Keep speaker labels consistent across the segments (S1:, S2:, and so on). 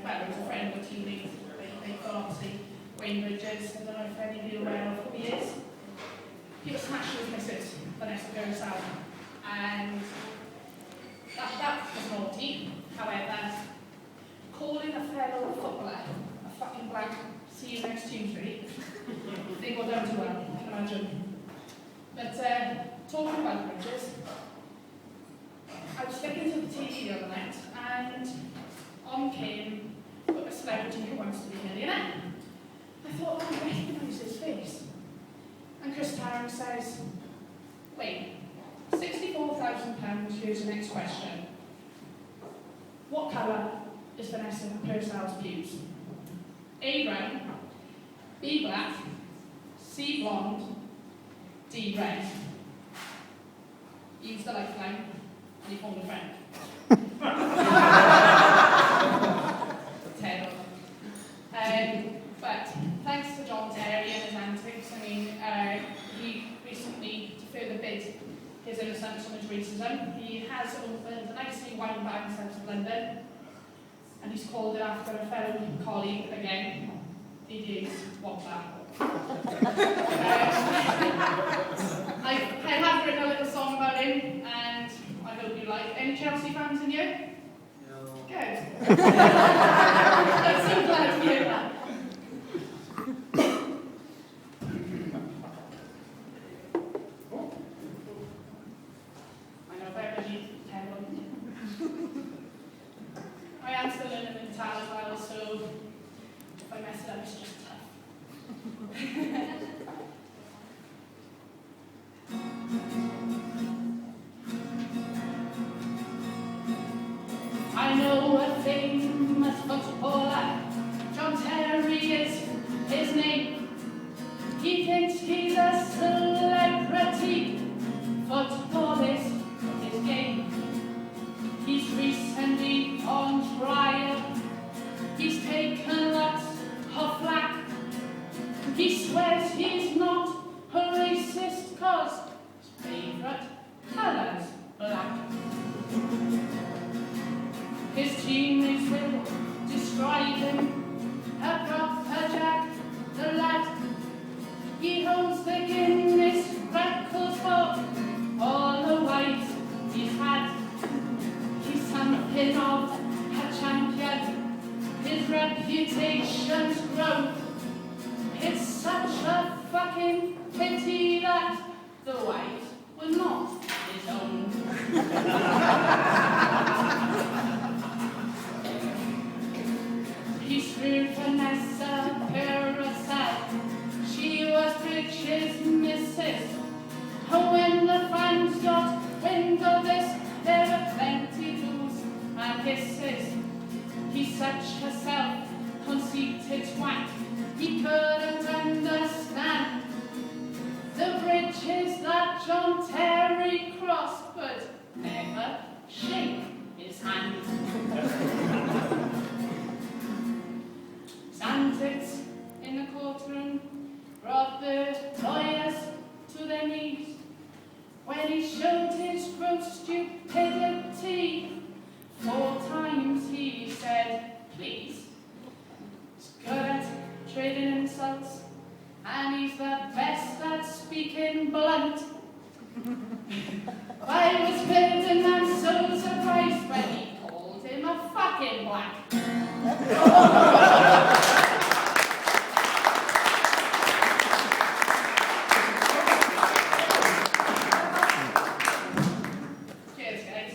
S1: well, he was a friend of a teammate. They got obviously Wayne Bridges. I don't know if any of you are aware of who he is. He was smashed with missus, Vanessa Gersow. And that was naughty. However, calling a fellow footballer a fucking blank, see you next Tuesday, they go down too well, I can imagine. But talking about Bridges, I was flicking through the TV the other night, and on came a celebrity who wants to be a millionaire. I thought, oh, I recognise his face. And Chris Tarrant says, wait, £64,000, here's the next question. What colour is Vanessa Gersow's pubes? A brown, B black, C blonde, D red. Use the lifeline, and he phoned a friend. Terrible. But thanks to John Terry and his antics, I mean, he recently, to further bid his innocence on his racism, he has opened a nice new wine bar in central London, and he's called it after a fellow colleague again, DJ's WhatsApp. I have written a little song about him, and I hope you like. Any Chelsea fans in here? No. Good. I'm so glad to hear that. I know very terrible. I am still learning the guitar as well, so if I mess it up, it's just tough. I know a famous footballer, John Terry is his name. He thinks he's a celebrity, football is his game. He's recently on trial, he's taken lots of flack. He swears he's not a racist cause his favourite colour's black. His teammates will describe him a proper Jack the Lad. He holds the Guinness records for all the wives he's had. He's something of a champion, his reputation's grown. It's such a fucking pity that the white was not his own. He screwed Vanessa Gershow. She was Bridges' missus. And when the fans got wind of this, there were plenty do's and hisses. He's such a self-conceited twat, he couldn't understand the bridges that John Terry crossed, but never shake his hand. His antics in the courtroom brought the lawyers to their knees when he showed his gross stupidity. 4 times he said, please. He's good at trading insults, and he's the best at speaking blunt. I was bitten and so surprised when he called him a fucking black. Cheers, guys.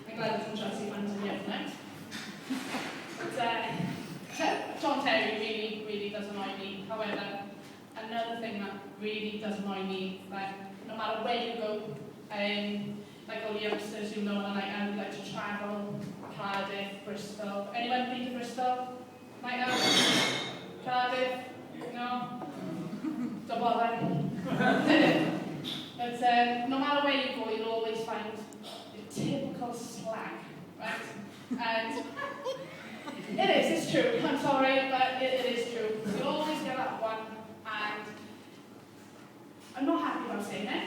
S1: I'm glad there's some Chelsea fans in here tonight. But, John Terry really does annoy me. However, another thing that really does annoy me, like, no matter where you go, like all the youngsters who know on a night out like to travel, Cardiff, Bristol. Anyone been to Bristol? Night out? Cardiff? No? Don't bother. But no matter where you go, you'll always find the typical slag, right? And it is, it's true. I'm sorry, but it is true. You'll always get that one, and I'm not happy about saying it.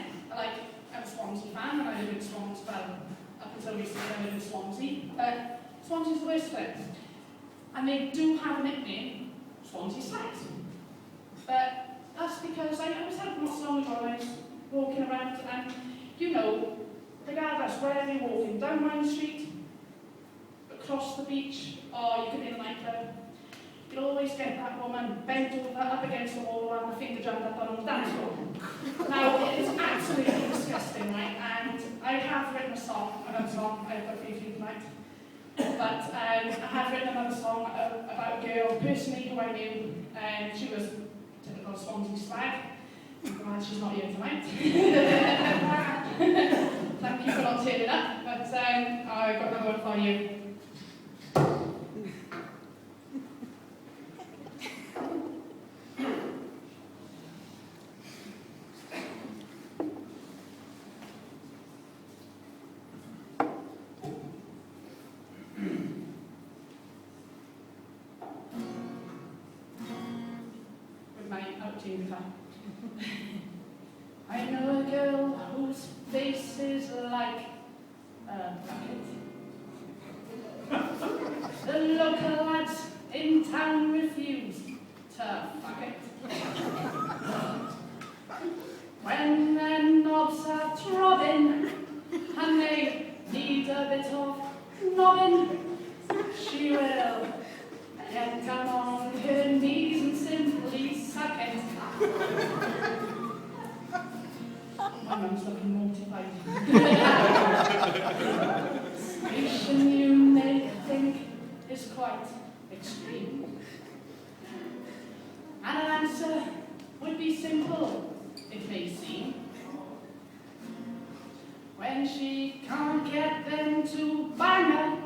S1: I'm a Swansea fan, and I live in Swansea. Well, up until recently, I live in Swansea. But Swansea's the worst place. And they do have a nickname, Swansea Slags. But that's because I was helping not so long ago when I was walking around, and you know, regardless wherever you're walking, down Main Street, across the beach, or you could be in a nightclub, you'll always get that woman bent over up against the wall and the finger jammed up on the dance floor. Now, it is absolutely disgusting, right? And I have written a song, another song, I've got a few tonight, but I have written another song about a girl personally who I knew, and she was typical Swansea slag. I'm glad she's not here tonight. Thank you for not turning up, but I've got another one for you. With my out-tune guitar. I know a girl whose face is like a bucket. The local lads in town refuse to fuck it. When their knobs are throbbing and they need a bit of knobbing, she will get down on her knees and simply suck it. My mum's looking mortified. Station you may think is quite extreme. And an answer would be simple, it may seem. When she can't get them to bang her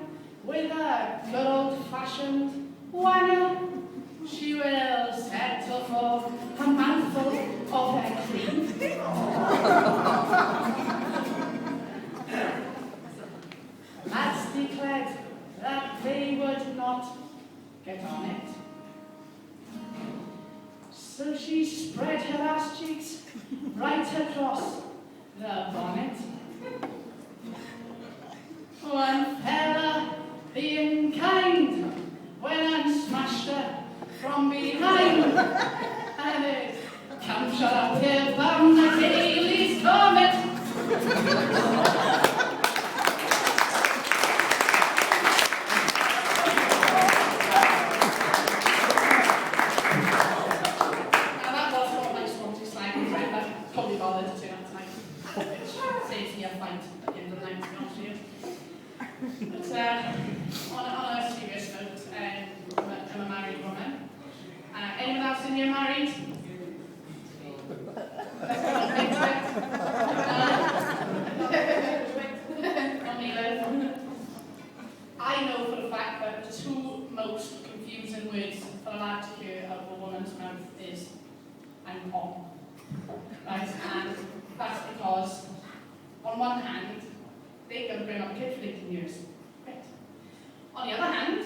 S1: with a good old-fashioned wanger, she will settle for a mouthful of her cream. Lads declared that they would not get on it. So she spread her ass cheeks right across the bonnet. One fella being kind went and smashed her from behind, and it come shut up here from the Haley's Comet. Now that was what my Swansea slang was, right? But probably bothered to turn up tonight. Which saves me a fight at the end of the night, to be honest with you. But on a serious note, I'm a married woman. Anyone else in here married? I know for a fact that the two most confusing words for a lad to hear out of a woman's mouth is "I'm on." Right? And that's because, on one hand, they're going to bring up a kid for 18 years. Right? On the other hand,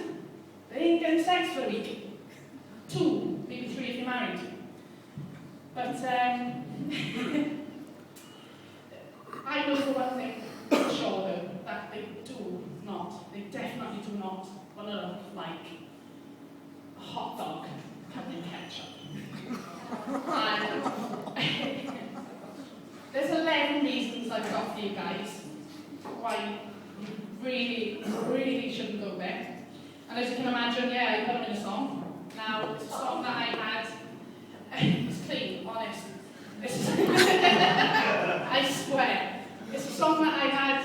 S1: they ain't getting sex for a week. 2, maybe 3 if you're married. But I know for one thing for sure though, that they definitely do not want to look like a hot dog covered in ketchup. And there's 11 reasons I've got for you guys why you really, really shouldn't go there. And as you can imagine, yeah, I put them in a song. Now, it's a song that I had, it's clean, honest. I swear. It's a song that I had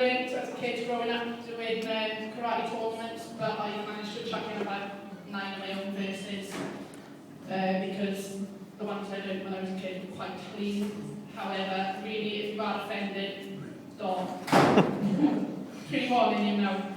S1: learnt as a kid growing up doing karate tournaments, but I managed to chuck in about 9 of my own verses because the ones I learnt when I was a kid were quite clean. However, really, if you are offended, don't. Pre-warning you now.